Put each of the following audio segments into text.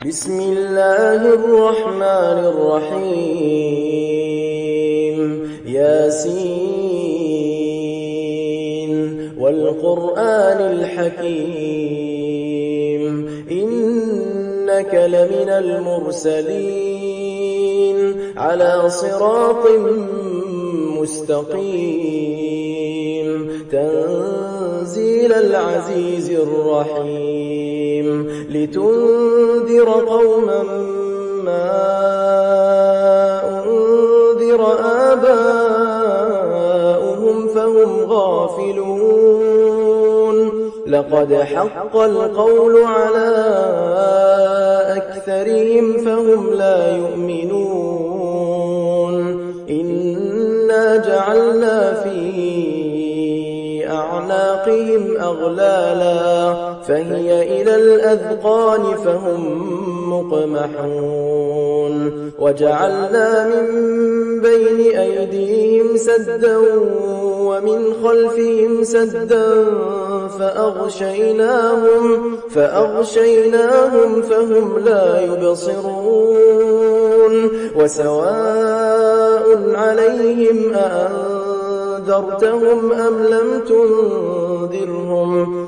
بسم الله الرحمن الرحيم ياسين والقرآن الحكيم إنك لمن المرسلين على صراط مستقيم تنزيل العزيز الرحيم لتنذر قوما ما أنذر آباؤهم فهم غافلون لقد حق القول على أكثرهم فهم لا يؤمنون إنا جعلنا في أعناقهم أغلالا فهي إلى الأذقان فهم مقمحون وجعلنا من بين أيديهم سدا ومن خلفهم سدا فأغشيناهم فهم لا يبصرون وسواء عليهم أأنذرتهم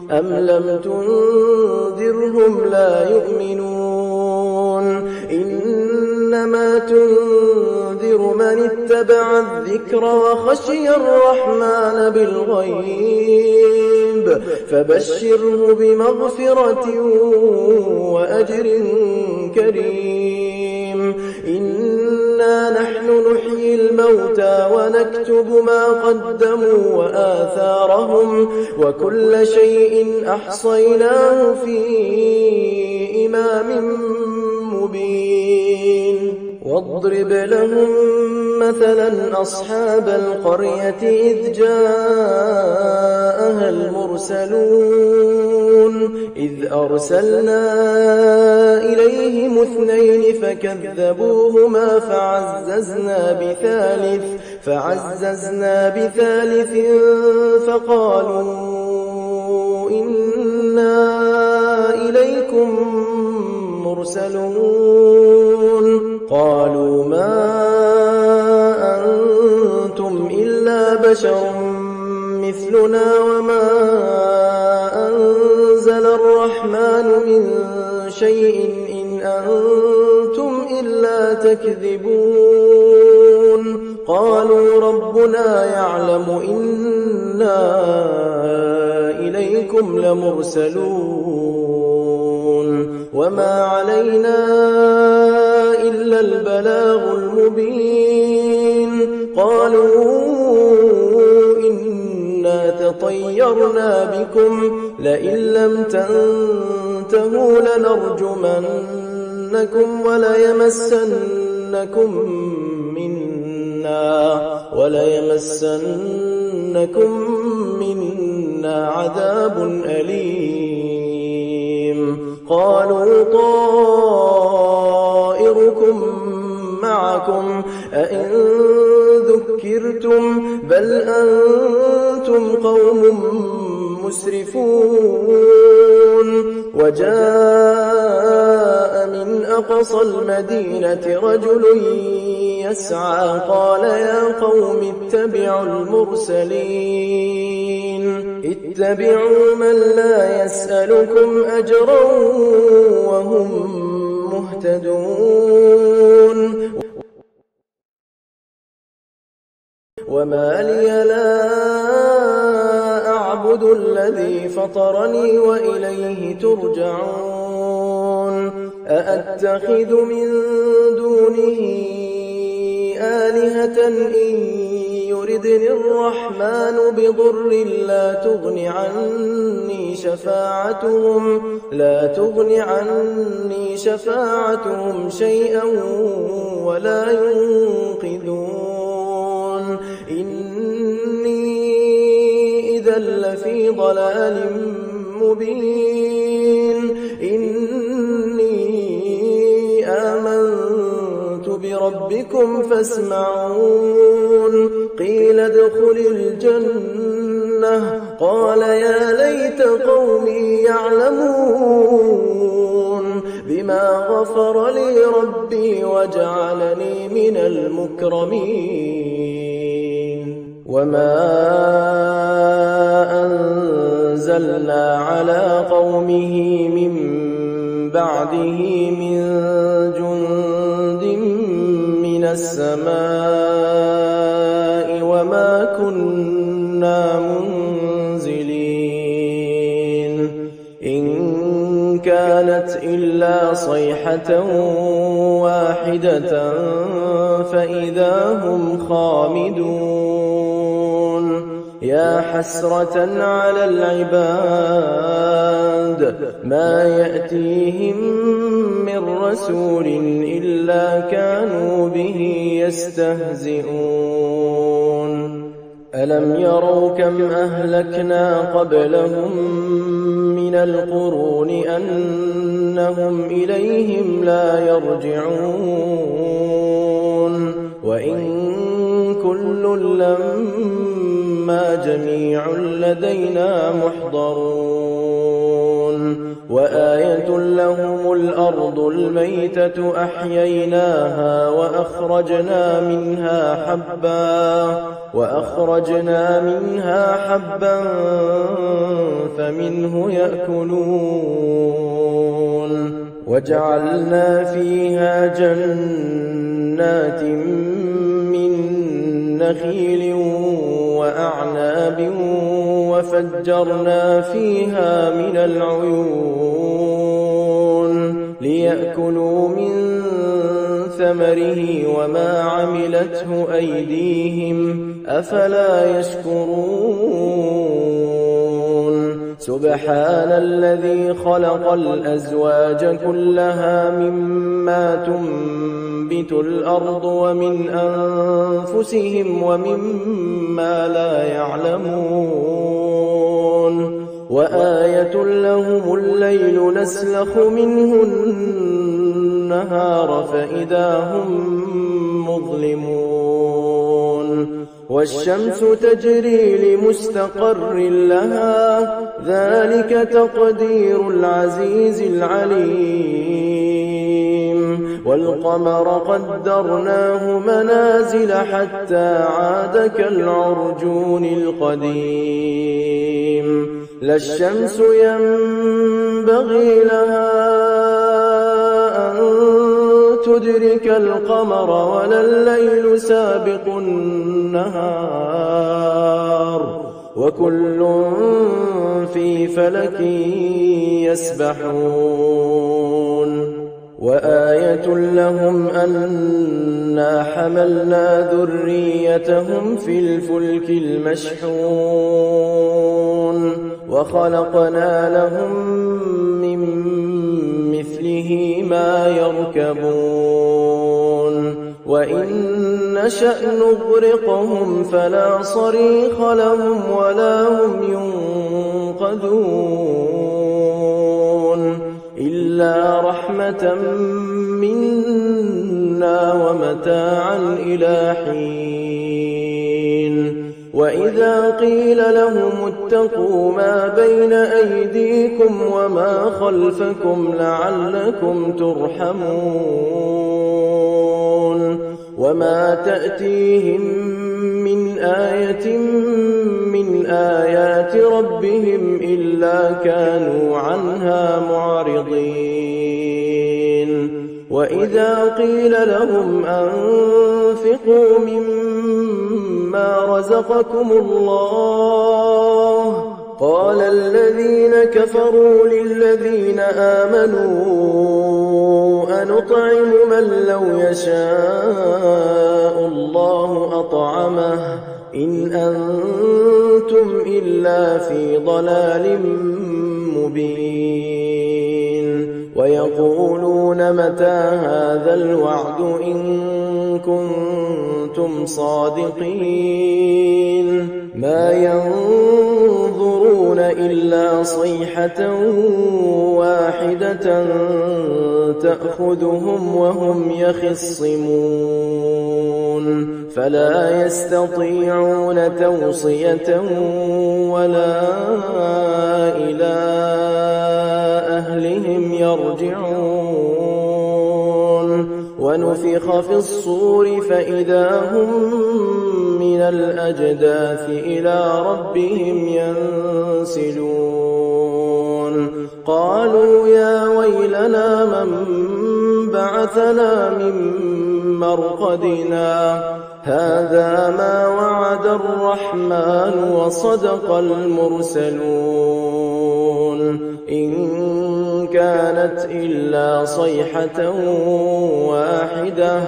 أم لم تنذرهم لا يؤمنون إنما تنذر من اتبع الذكر وخشي الرحمن بالغيب فبشره بمغفرة وأجر كريم إنا نحن نحيي الموتى ونكتب ما قدموا وآثارهم وكل شيء أحصيناه في إمام مبين واضرب لهم مثلا أصحاب القرية إذ جاءها المرسلون إذ أرسلنا إليهم 2 فكذبوهما فعززنا بثالث فقالوا إنا إليكم مرسلون قالوا ما أنتم إلا بشر مثلنا وما أنزل الرحمن من شيء إن أنتم إلا تكذبون قالوا ربنا يعلم إنا إليكم لمرسلون وما علينا إلا البلاغ المبين قالوا إنا تطيرنا بكم لئن لم تنتهوا لنرجمنكم وليمسنكم منا عذاب أليم قالوا طائركم معكم أئن ذكرتم بل أنتم قوم مسرفون وجاء من أقصى المدينة رجل يسعى قال يا قوم اتبعوا من لا يسألكم أجرا وهم مهتدون وما لي لا أعبد الذي فطرني وإليه ترجعون أأتخذ من دونه آلهة إن يردني الرحمن بضر لا تغن عني شفاعتهم شيئا ولا ينقذون إني إذا لفي ضلال مبين إني آمنت بربكم فاسمعون قيل ادخل الجنة قال يا ليت قومي يعلمون بما غفر لي ربي وجعلني من المكرمين وما أنزلنا على قومه من بعده من جند من السماء وما كنا منزلين إن كانت إلا صيحة واحدة فإذا هم خامدون يا حسرة على العباد ما يأتيهم من رسول إلا كانوا به يستهزئون ألم يروا كم أهلكنا قبلهم من القرون أنهم إليهم لا يرجعون وإن كل لما جميع لدينا محضرون وآية لهم الأرض الميتة أحييناها وأخرجنا منها حبا فمنه يأكلون وجعلنا فيها جنات من نخيل وأعناب وفجرنا فيها من العيون ليأكلوا من ثمره وما عملته أيديهم أفلا يشكرون سبحان الذي خلق الأزواج كلها مما تنبت الأرض ومن أنفسهم ومما لا يعلمون وآية لهم الليل نسلخ منه النهار فإذا هم مظلمون والشمس تجري لمستقر لها ذلك تقدير العزيز العليم والقمر قدرناه منازل حتى عاد كالعرجون القديم لا الشمس ينبغي لها أن تدرك القمر ولا الليل سابق النهار وكل في فلك يسبحون وآية لهم أنا حملنا ذريتهم في الفلك المشحون وخلقنا لهم من مثله ما يركبون وإن نشأ نغرقهم فلا صريخ لهم ولا هم ينقذون إلا رحمة منا ومتاعا إلى حين وإذا قيل لهم اتقوا ما بين أيديكم وما خلفكم لعلكم ترحمون وما تأتيهم من آية من آيات ربهم إلا كانوا عنها معرضين وإذا قيل لهم أنفقوا مما رزقكم الله قال الذين كفروا للذين آمنوا أنطعم من لو يشاء الله أطعمه إن أنتم إلا في ضلال مبين ويقولون متى هذا الوعد إن كنتم صادقين ما ينظرون إلا صيحة واحدة تأخذهم وهم يخصمون فلا يستطيعون توصية ولا إلى أهلهم يرجعون فنفخ في الصور فإذا هم من الأجداث إلى ربهم ينسلون قالوا يا ويلنا من بعثنا من مرقدنا هذا ما وعد الرحمن وصدق المرسلون إن كانت إلا صيحة واحدة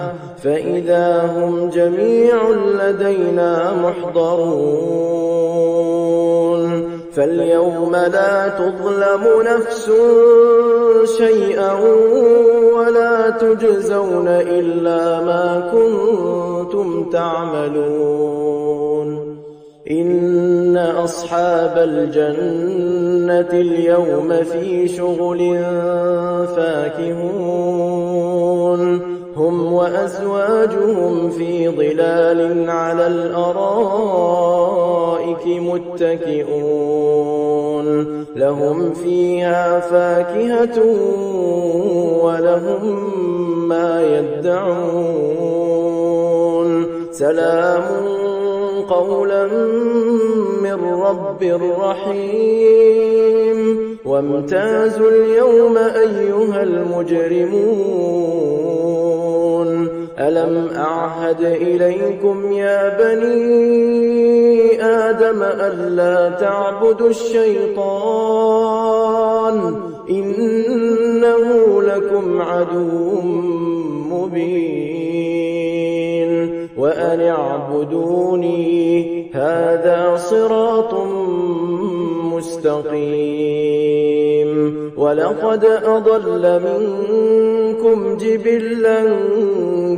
فإذا هم جميع لدينا محضرون فاليوم لا تظلم نفس شيئا ولا تجزون إلا ما كنتم تعملون إن أصحاب الجنة اليوم في شغل فاكهون هم وأزواجهم في ظلال على الأرائك متكئون لهم فيها فاكهة ولهم ما يدعون سلام قولا من رب رحيم وامتازوا اليوم أيها المجرمون ألم أعهد إليكم يا بني آدم ألا تعبدوا الشيطان إنه لكم عدو مبين وأن اعبدوني هذا صراط مستقيم ولقد أضل منكم جبلا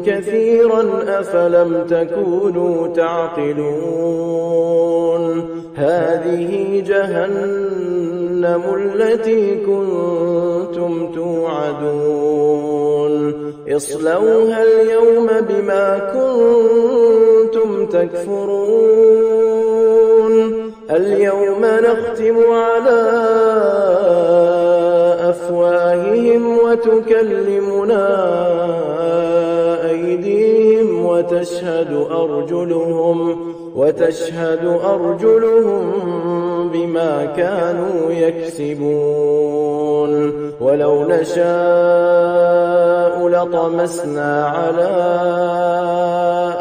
كثيرا أفلم تكونوا تعقلون هذه جهنم التي كنتم توعدون اصلوها اليوم بما كنتم تكفرون اليوم نختم على أفواههم وتكلمنا أيديهم وتشهد أرجلهم بما كانوا يكسبون ولو نشاء لطمسنا على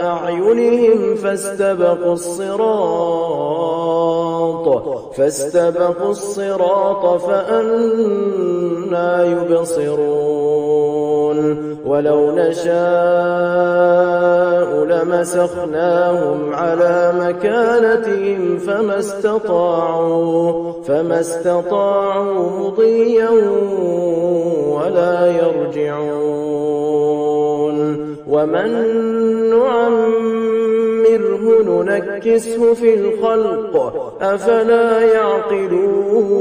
أعينهم فاستبقوا الصراط فأنى يبصرون ولو نشاء لمسخناهم على مكانتهم فما استطاعوا مضيا ولا يرجعون ومن نعمره ننكسه في الخلق أفلا يعقلون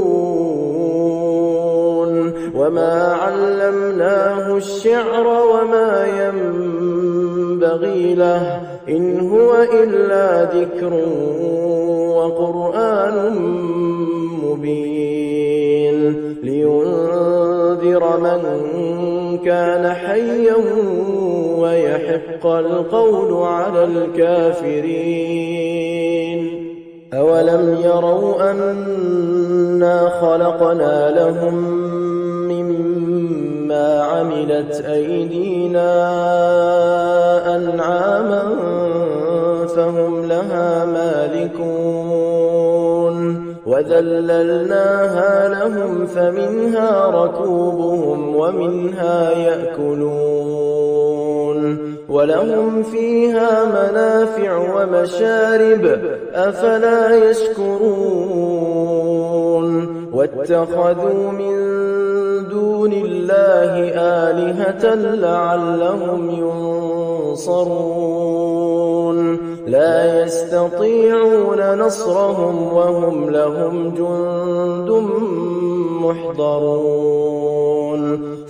وما علمناه الشعر وما ينبغي له إن هو إلا ذكر وقرآن مبين لينذر من كان حيا ويحق القول على الكافرين أولم يروا أنا خلقنا لهم مما عملت أيدينا أنعاما فهم لها مالكون وذللناها لهم فمنها ركوبهم ومنها يأكلون ولهم فيها منافع ومشارب أفلا يشكرون واتخذوا من دون الله آلهة لعلهم ينصرون لا يستطيعون نصرهم وهم لهم جند محضرون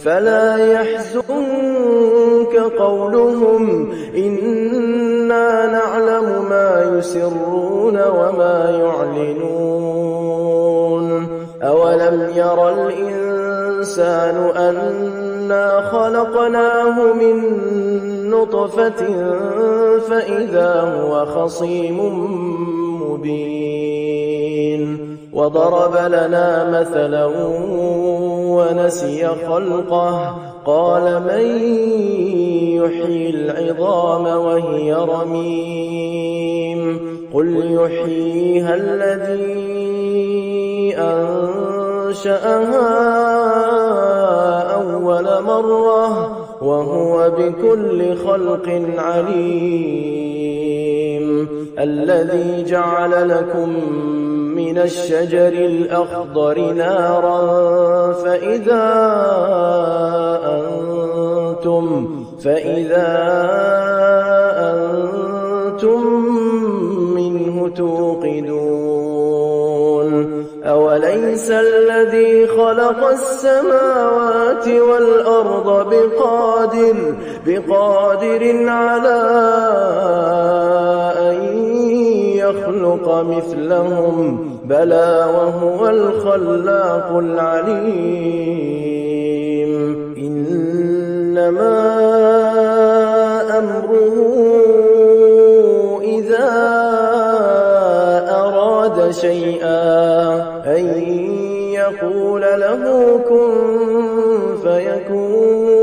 فلا يحزنك قولهم إنا نعلم ما يسرون وما يعلنون أولم ير الإنسان الإنسان أنا خلقناه من نطفة فإذا هو خصيم مبين وضرب لنا مثلا ونسي خلقه قال من يحيي العظام وهي رميم قل يحييها الذي أنشأها أول مرة وهو بكل خلق عليم الذي جعل لكم من الشجر الأخضر نارا فإذا أنتم منه توقدون أوليس الذي خلق السماوات والأرض بقادر على أن يخلق مثلهم بلى وهو الخلاق العليم إنما أمره إذا أراد شيئا أن يقول له كن فيكون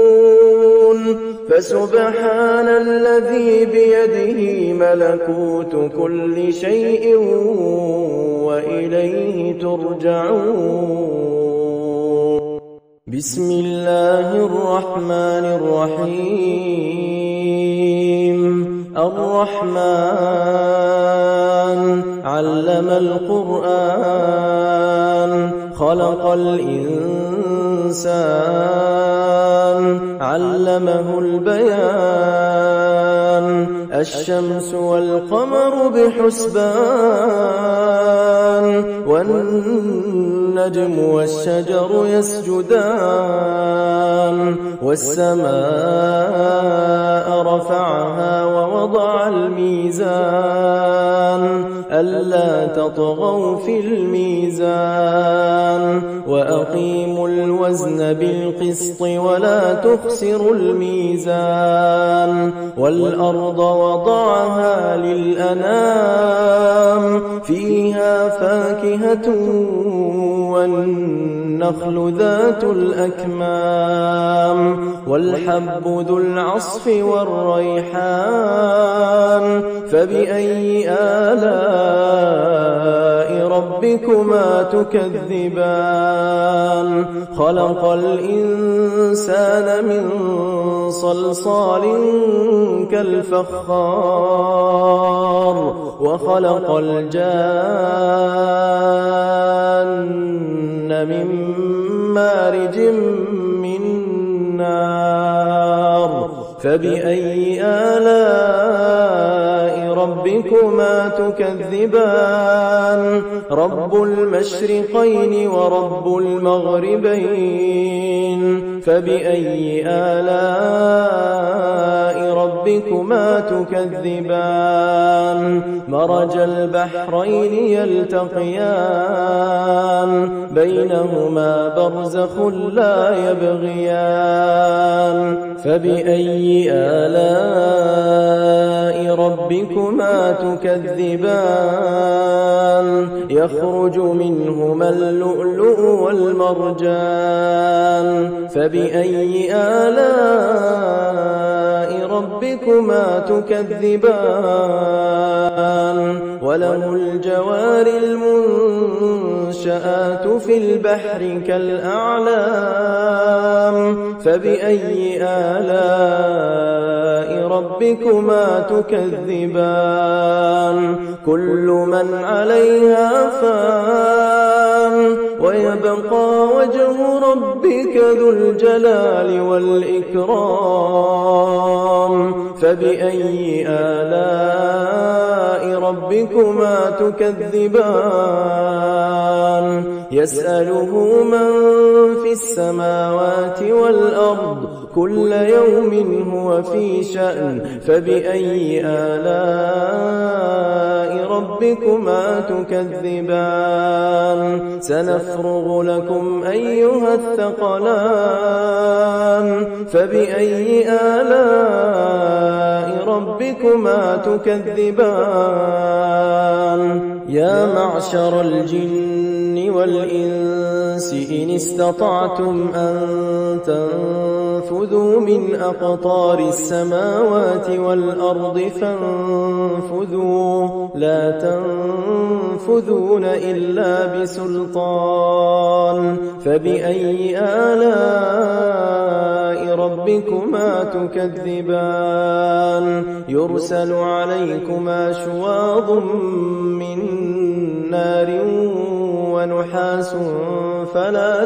فسبحان الذي بيده ملكوت كل شيء وإليه ترجعون بسم الله الرحمن الرحيم الرحمن علم القرآن خلق الإنسان علمه البيان الشمس والقمر بحسبان والنجم والشجر يسجدان والسماء رفعها ووضع الميزان ألا تطغوا في الميزان وأقيموا الوزن بالقسط ولا تخسروا الميزان والأرض وضعها للأنام فيها فاكهة والنخل ذات الأكمام والحب ذو العصف والريحان فبأي آلاء ربكما تكذبان خلق الإنسان من صلصال كالفخار وخلق الجان من مارج من نار فبأي آلاء ربكما تكذبان رب المشرقين ورب المغربين فبأي آلاء ربكما تكذبان مرج البحرين يلتقيان بينهما برزخ لا يبغيان فبأي آلاء ربكما تكذبان يخرج منهما اللؤلؤ والمرجان فبأي آلاء ربكما تكذبان وله الجوار المنشآت في البحر كالأعلام فبأي آلاء ربكما تكذبان كل من عليها فان ويبقى وجه ربك ذو الجلال والإكرام فبأي آلاء ربكما تكذبان يسأله من في السماوات والأرض كل يوم هو في شأن فبأي آلاء ربكما تكذبان سنفرغ لكم أيها الثقلان فبأي آلاء ربكما تكذبان يا معشر الجن والإنس إن استطعتم أن تنفذوا من أقطار السماوات والأرض فانفذوا لا تنفذون إلا بسلطان فبأي آلاء ربكما تكذبان يرسل عليكما شواظ من نار ونحاس فلا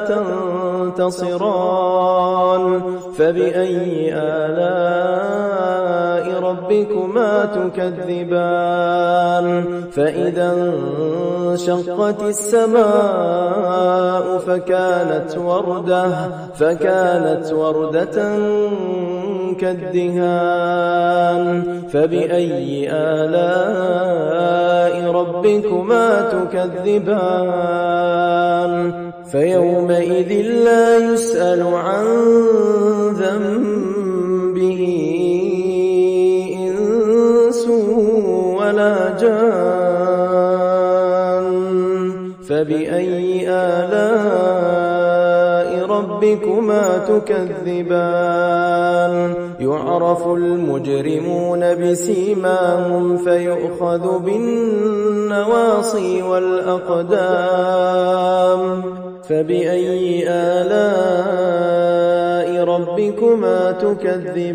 تنتصران فبأي آلاء ربكما تكذبان فإذا انشقت السماء فكانت وردة كالدهان فبأي آلاء ربكما تكذبان فيومئذ لا يسأل عن ذنبه إنس ولا جان فبأي آلاء ربكما تكذبان يعرف المجرمون بسيماهم فيؤخذ بالنواصي والأقدام فبأي آلاء ربكما تكذبان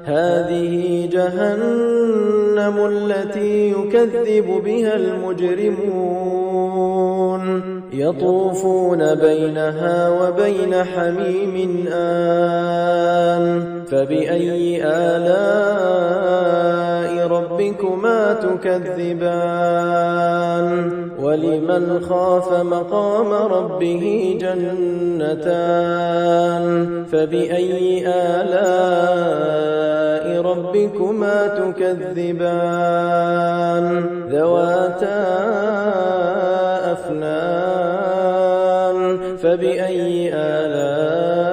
هذه جهنم التي يكذب بها المجرمون يطوفون بينها وبين حميم آن فبأي آلاء ربكما تكذبان ولمن خاف مقام ربه جنتان فبأي آلاء ربكما تكذبان ذواتا أفنان فبأي آلاء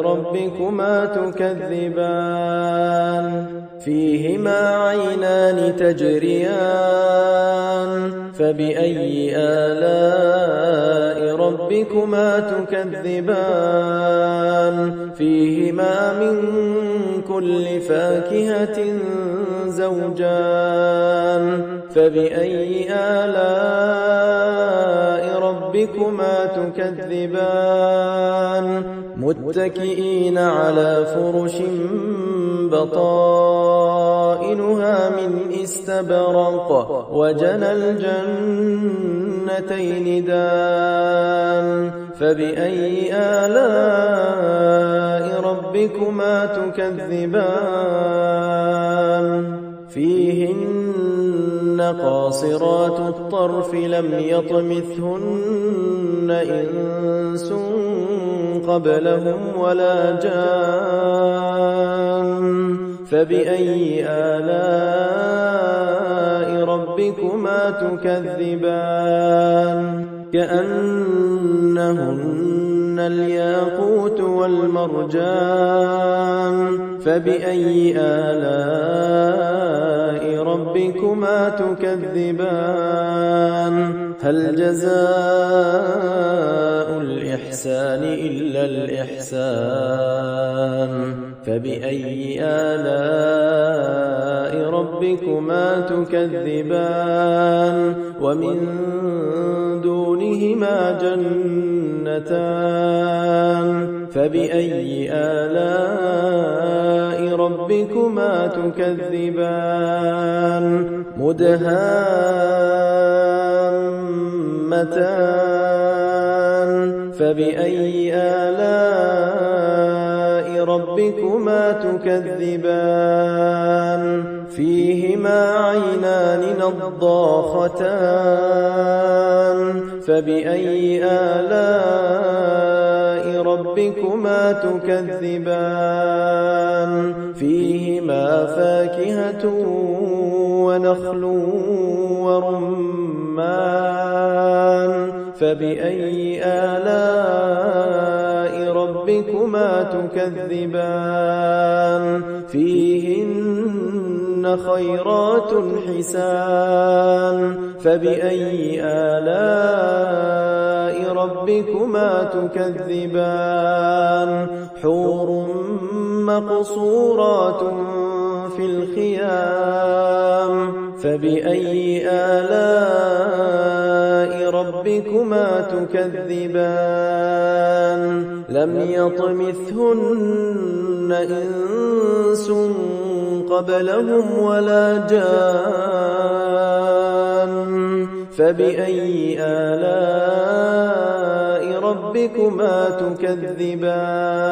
ربكما تكذبان فيهما عينان تجريان فبأي آلاء ربكما تكذبان فيهما من كل فاكهة زوجان فبأي آلاء ربكما تكذبان متكئين على فرش بطائنها من استبرق وجنى الجنتين دان فبأي آلاء ربكما تكذبان فيهن قاصرات الطرف لم يطمثهن إنس قبلهم ولا جان فبأي آلاء ربكما تكذبان كأنهن الياقوت والمرجان فبأي آلاء ربكما تكذبان هل جزاء الإحسان إلا الإحسان فبأي آلاء ربكما تكذبان ومن دونهما جنتان فبأي آلاء ربكما تكذبان مدهامتان فبأي آلاء ربكما تكذبان فيهما عينان نضاختان فبأي آلاء ربكما تكذبان فيهما فاكهة ونخل ورمان فبأي آلاء ربكما تكذبان فيهن خيرات حسان فبأي آلاء ربكما تكذبان حور مقصورات في الخيام فبأي آلاء ربكما تكذبان لم يطمثهن إنس قبلهم ولا جان فبأي آلاء ربكما تكذبان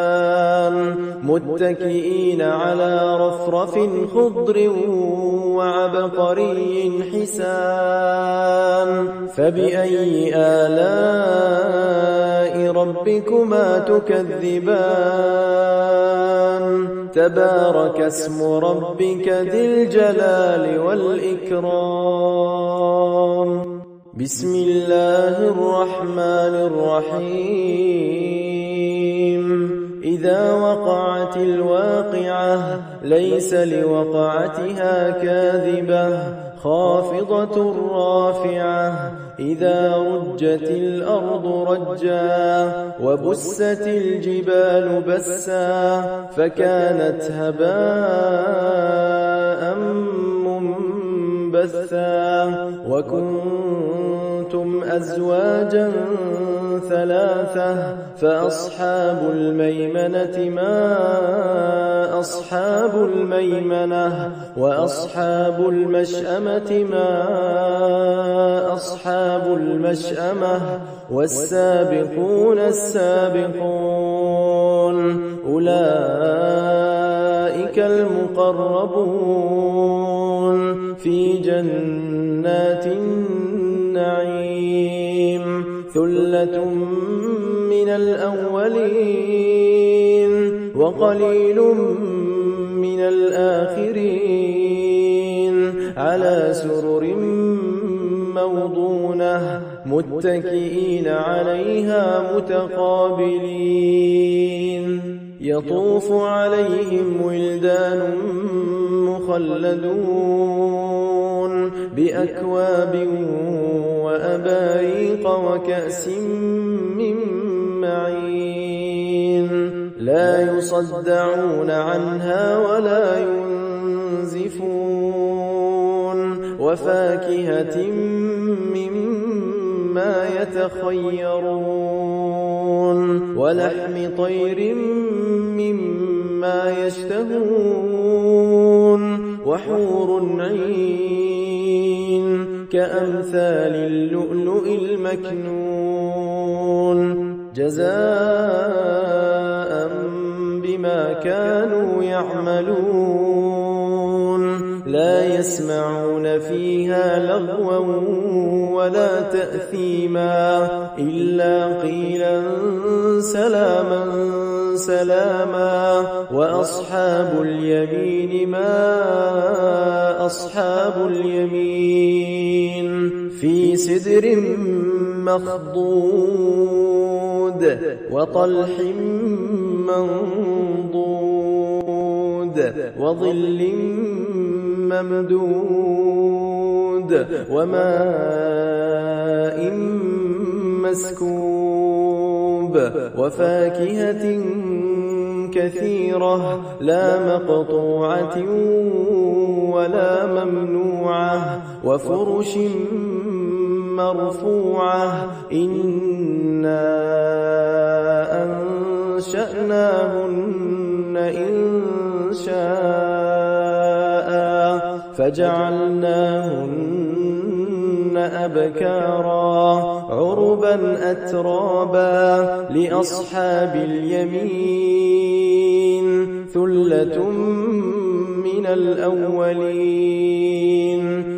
متكئين على رفرف خضر وعبقري حسان فبأي آلاء ربكما تكذبان تبارك اسم ربك ذي الجلال والإكرام بسم الله الرحمن الرحيم إذا وقعت الواقعة ليس لوقعتها كاذبة خافضة رافعة إذا رجت الأرض رجا وبست الجبال بسا فكانت هباء منبثا وكنتم أزواجا ثلاثة فأصحاب الميمنة ما أصحاب الميمنة وأصحاب المشأمة ما أصحاب المشأمة والسابقون السابقون أولئك المقربون في جنات النعيم ثلة من الأولين وقليل من الآخرين على سرر موضونة متكئين عليها متقابلين يطوف عليهم ولدان مخلدون بأكواب وأباريق وكأس من معين لا يصدعون عنها ولا ينزفون وفاكهة مما يتخيرون ولحم طير مما يشتهون وحور عين كأمثال اللؤلؤ المكنون جزاء بما كانوا يعملون لا يسمعون فيها لغوا ولا تأثيما إلا قيلا سلاما سلاما وأصحاب اليمين ما أصحاب اليمين في سدر مخضود وطلح منضود وظل ممدود وماء مسكوب وفاكهة كثيرة لا مقطوعة ولا ممنوعة وفرش مرفوعة إنا أنشأناهن إنشاء فجعلناهن أبكارا عربا أترابا لأصحاب اليمين ثلة من الأولين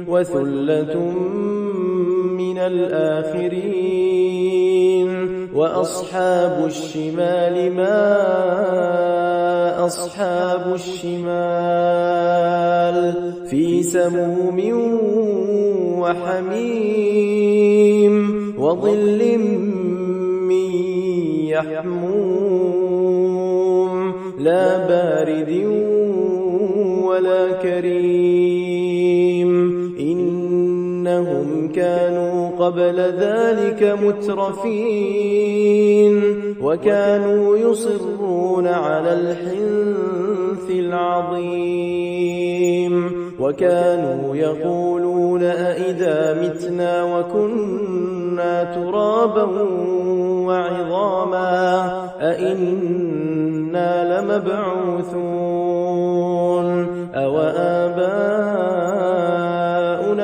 وثلة من الآخرين وأصحاب الشمال ما أصحاب الشمال في سموم وحميم وظل من يحموم لا بارد ولا كريم إنهم كانوا قبل ذلك مترفين وكانوا يصرون على الحنث العظيم وكانوا يقولون أئذا متنا وكنا ترابا وعظاما أئنا لمبعوثون أو آباؤنا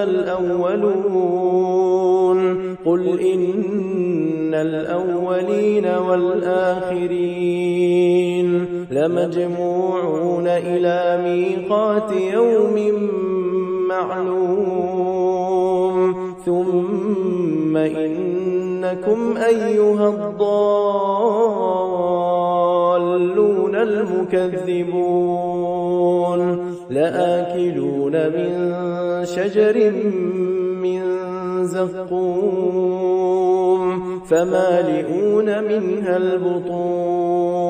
الأولون قل إن الأولين والآخرين لمجموعون إلى ميقات يوم معلوم ثم إنكم أيها الضالون المكذبون لآكلون من شجر من زقوم فمالئون منها البطون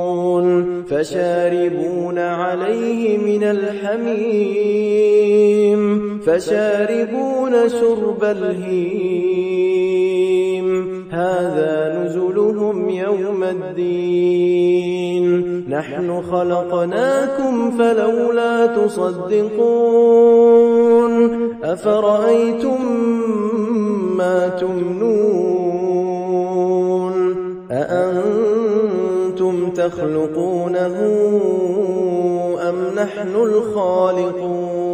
فشاربون عليه من الحميم فشاربون شرب الهيم هذا نزلهم يوم الدين نحن خلقناكم فلولا تصدقون أفرأيتم ما تمنون أأنتم تخلقونه أم نحن الخالقون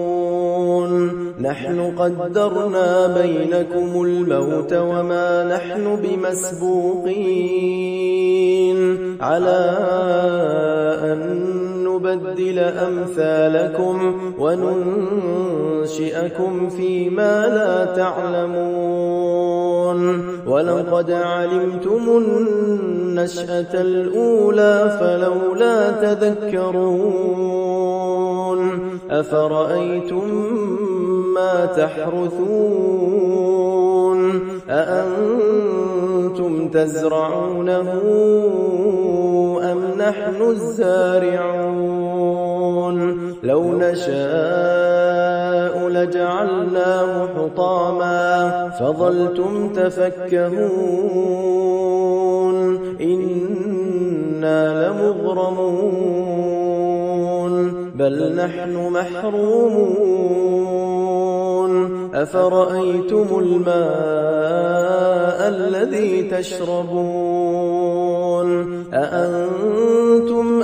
نحن قدرنا بينكم الموت وما نحن بمسبوقين على أن نبدل أمثالكم وننشئكم فيما لا تعلمون ولقد علمتم النشأة الأولى فلولا تذكرون أفرأيتم ما تحرثون أأنتم تزرعونه أم نحن الزارعون لو نشاء لجعلناه حطاما فظلتم تفكهون إنا لمغرمون بل نحن محرومون أفرأيتم الماء الذي تشربون أأنتم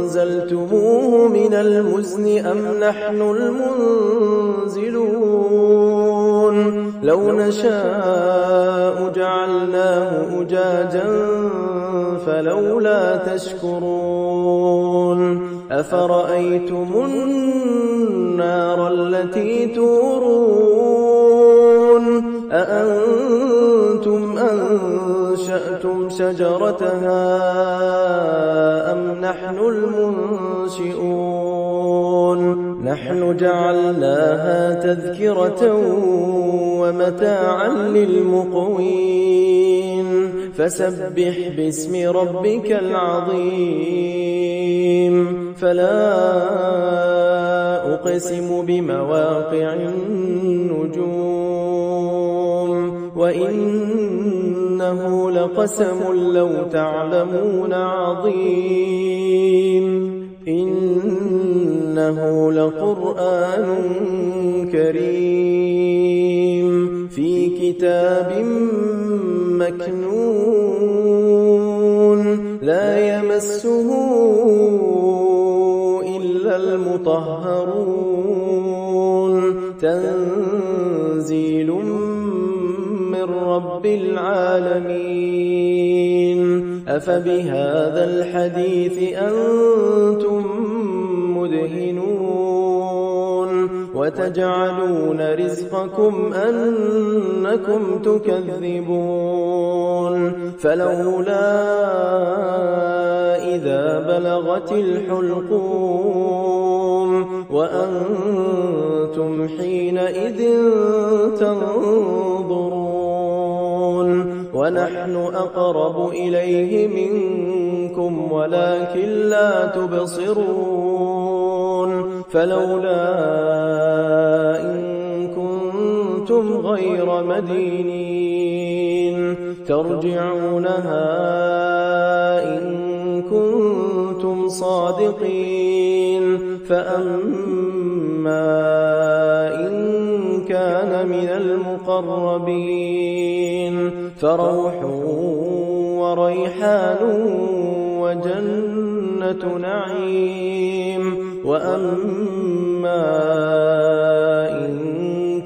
أنزلتموه من المزن أم نحن المنزلون لو نشاء جعلناه أجاجا فلولا تشكرون أفرأيتم النار التي تورون أأنتم أنشأتم شجرتها أم نحن المنشئون نحن جعلناها تذكرة ومتاعا للمقوين فسبح باسم ربك العظيم فلا أقسم بمواقع النجوم وإنه لقسم لو تعلمون عظيم إنه لقرآن كريم في كتاب مكنون لا يمسه إلا المطهرون تنزيل من رب العالمين أفبهذا الحديث أنتم مدهنون وتجعلون رزقكم أنكم تكذبون فلولا إذا بلغت الحلقوم وأنتم حينئذ تنظرون ونحن أقرب إليه منكم ولكن لا تبصرون فلولا إن كنتم غير مدينين ترجعونها إن كنتم صادقين فأما إن كان من المقربين فروح وريحان وجنة نعيم وأما إن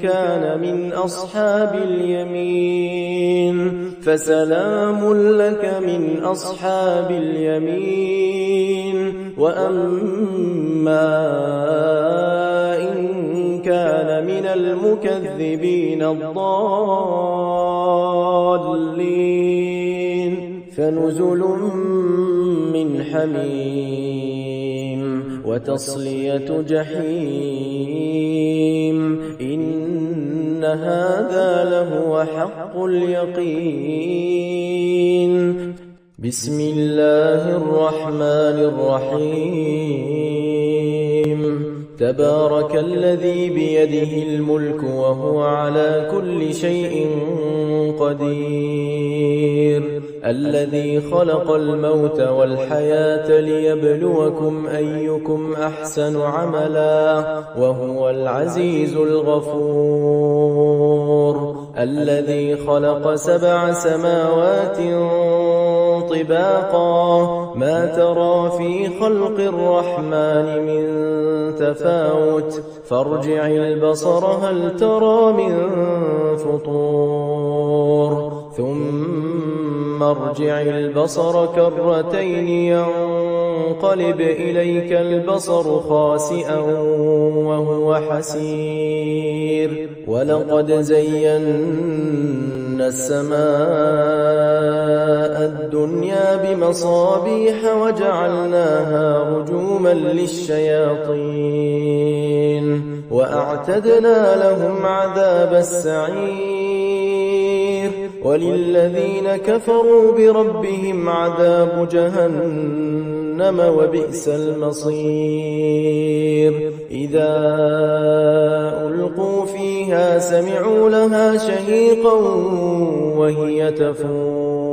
كان من أصحاب اليمين فسلام لك من أصحاب اليمين وأما إن كان من المكذبين الضالين فنزل من حميم وتصلية جحيم إن هذا لهو حق اليقين بسم الله الرحمن الرحيم تبارك الذي بيده الملك وهو على كل شيء قدير الذي خلق الموت والحياة ليبلوكم أيكم أحسن عملا وهو العزيز الغفور الذي خلق 7 سماوات طباقا ما ترى في خلق الرحمن من تفاوت فارجع البصر هل ترى من فطور ثم ارجع البصر كرتين ينقلب إليك البصر خاسئا وهو حسير ولقد زينا السماء الدنيا بمصابيح وجعلناها رجوما للشياطين وأعتدنا لهم عذاب السعير وللذين كفروا بربهم عذاب جهنم وبئس المصير إذا ألقوا فيها سمعوا لها شهيقا وهي تفور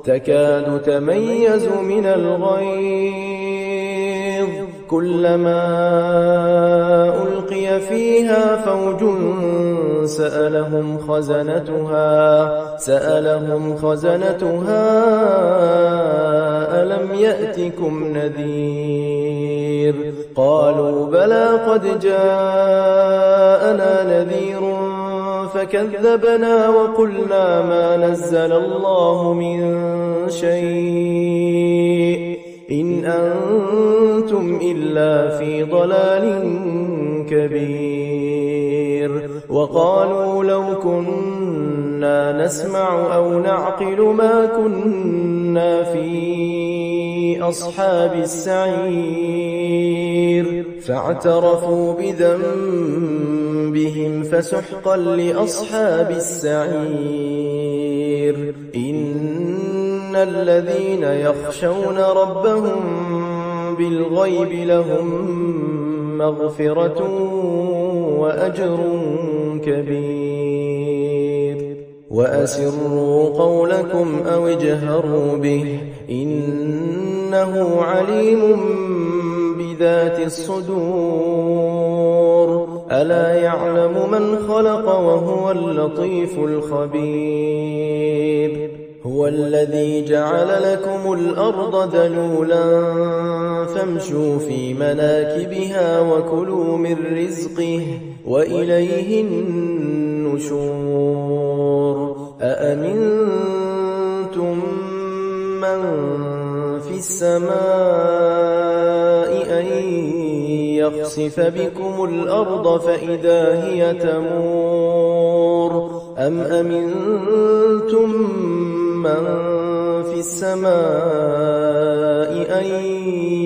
تكاد تميز من الغيظ كلما ألقي فيها فوج سألهم خزنتها ألم يأتكم نذير قالوا بلى قد جاءنا نذير فكذبنا وقلنا ما نزل الله من شيء إن أنتم إلا في ضلال كبير وقالوا لو كنا نسمع أو نعقل ما كنا في أصحاب السعير فاعترفوا بذنبهم فسحقا لأصحاب السعير إن الذين يخشون ربهم بالغيب لهم مغفرة وأجر كبير وأسروا قولكم أو اجهروا به إنه عليم بذات الصدور ألا يعلم من خلق وهو اللطيف الخبير هو الذي جعل لكم الأرض ذلولا فامشوا في مناكبها وكلوا من رزقه وإليه النشور أأمنتم من في السماء أن يخسف بكم الأرض فإذا هي تمور أم أمنتم من في السماء أن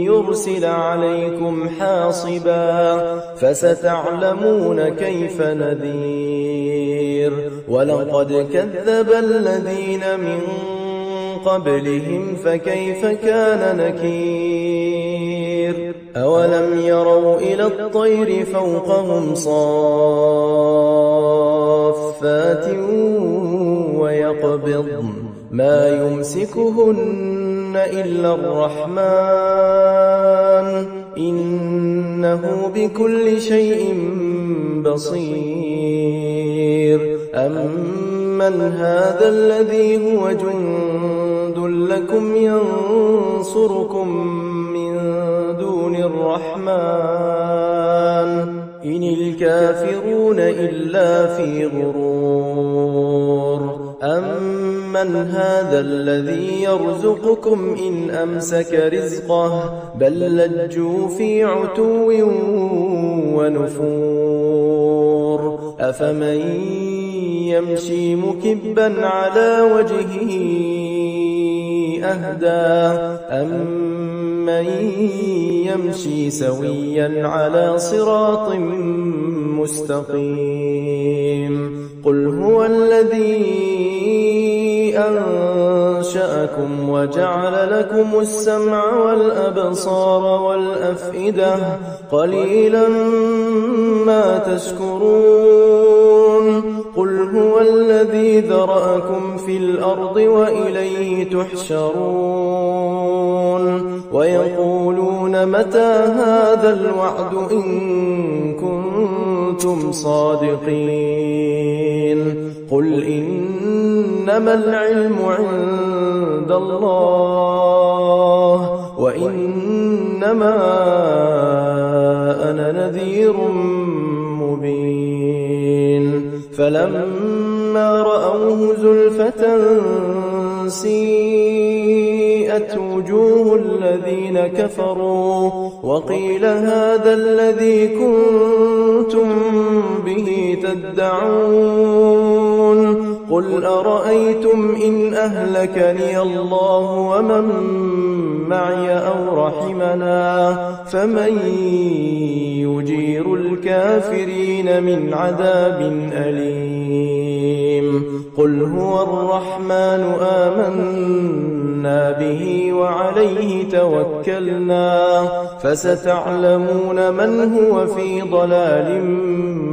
يرسل عليكم حاصبا فستعلمون كيف نذير ولقد كذب الذين من قبلهم فكيف كان نكير أولم يروا إلى الطير فوقهم صافات ويقبضن ما يمسكهن إلا الرحمن إنه بكل شيء بصير أمن هذا الذي هو جند لكم ينصركم من دون الرحمن إن الكافرون إلا في غرور أمن هذا الذي يرزقكم إن أمسك رزقه بل لجوا في عتو ونفور أفمن يمشي مكبا على وجهه أهدى أمن يمشي سويا على صراط مستقيم قل هو الذي أنشأكم وجعل لكم السمع والأبصار والأفئدة قليلا ما تشكرون قل هو الذي ذرأكم في الأرض وإليه تحشرون ويقولون متى هذا الوعد إن كنتم صادقين قل إنما العلم عند الله وإنما أنا نذير مبين فلما رأوه زلفة سيئت وجوه الذين كفروا وقيل هذا الذي كنتم به تدعون قل أرأيتم إن أهلكني الله ومن معي أو رحمنا فمن يجير الكافرين من عذاب أليم قل هو الرحمن آمنا به وعليه توكلنا فستعلمون من هو في ضلال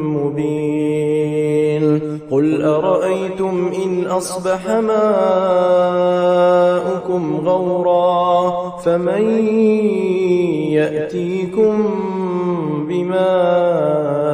مبين قل أرأيتم إن أصبح ماؤكم غورا فمن يأتيكم بماء